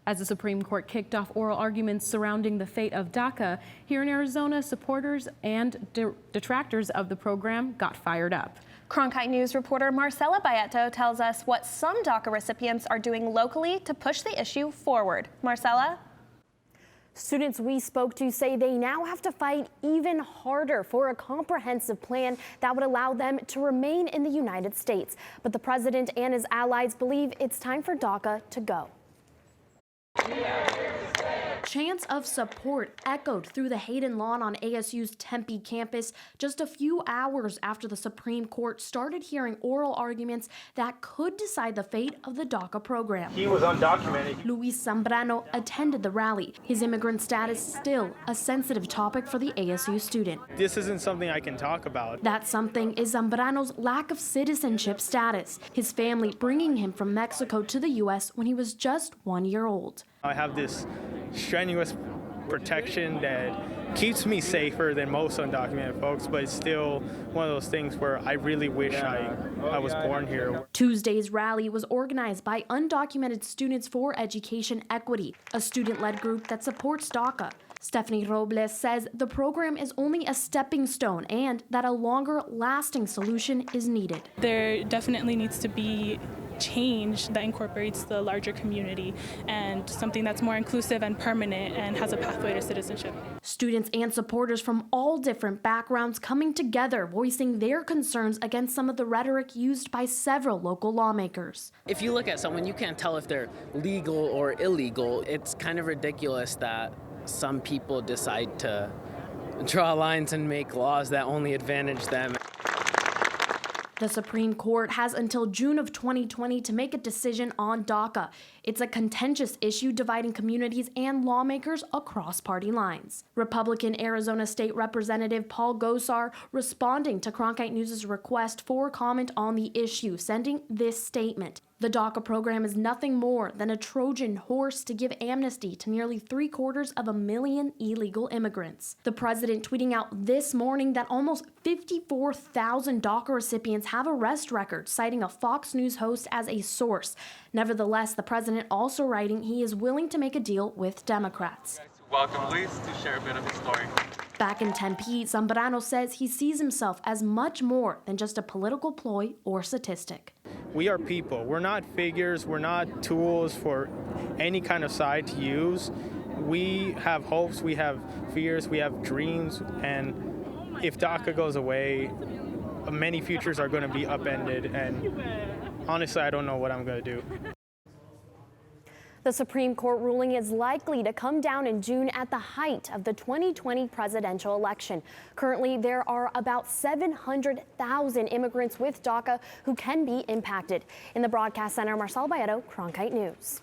As the Supreme Court kicked off oral arguments surrounding the fate of DACA, here in Arizona, supporters and detractors of the program got fired up. Cronkite News reporter Marcella Baietto tells us what some DACA recipients are doing locally to push the issue forward. Marcella? Students we spoke to say they now have to fight even harder for a comprehensive plan that would allow them to remain in the United States. But the president and his allies believe it's time for DACA to go. Chants of support echoed through the Hayden lawn on ASU's Tempe campus just a few hours after the Supreme Court started hearing oral arguments that could decide the fate of the DACA program. He was undocumented. Luis Zambrano attended the rally. His immigrant status still a sensitive topic for the ASU student. This isn't something I can talk about. That something is Zambrano's lack of citizenship status, his family bringing him from Mexico to the U.S. when he was just 1 year old. I have this strenuous protection that keeps me safer than most undocumented folks, but it's still one of those things where I really wish I was born here. Tuesday's rally was organized by Undocumented Students for Education Equity, a student-led group that supports DACA. Stephanie Robles says the program is only a stepping stone and that a longer-lasting solution is needed. There definitely needs to be change that incorporates the larger community and something that's more inclusive and permanent and has a pathway to citizenship. Students and supporters from all different backgrounds coming together, voicing their concerns against some of the rhetoric used by several local lawmakers. If you look at someone, you can't tell if they're legal or illegal. It's kind of ridiculous that some people decide to draw lines and make laws that only advantage them. The Supreme Court has until June of 2020 to make a decision on DACA. It's a contentious issue dividing communities and lawmakers across party lines. Republican Arizona State Representative Paul Gosar responding to Cronkite News' request for comment on the issue, sending this statement. The DACA program is nothing more than a Trojan horse to give amnesty to nearly 750,000 illegal immigrants. The president tweeting out this morning that almost 54,000 DACA recipients have arrest records, citing a Fox News host as a source. Nevertheless, the president also writing he is willing to make a deal with Democrats. Welcome Luis to share a bit of his story. Back in Tempe, Zambrano says he sees himself as much more than just a political ploy or statistic. We are people. We're not figures. We're not tools for any kind of side to use. We have hopes. We have fears. We have dreams. And if DACA goes away, many futures are going to be upended. And honestly, I don't know what I'm going to do. The Supreme Court ruling is likely to come down in June at the height of the 2020 presidential election. Currently, there are about 700,000 immigrants with DACA who can be impacted. In the broadcast center, Marcella Baietto, Cronkite News.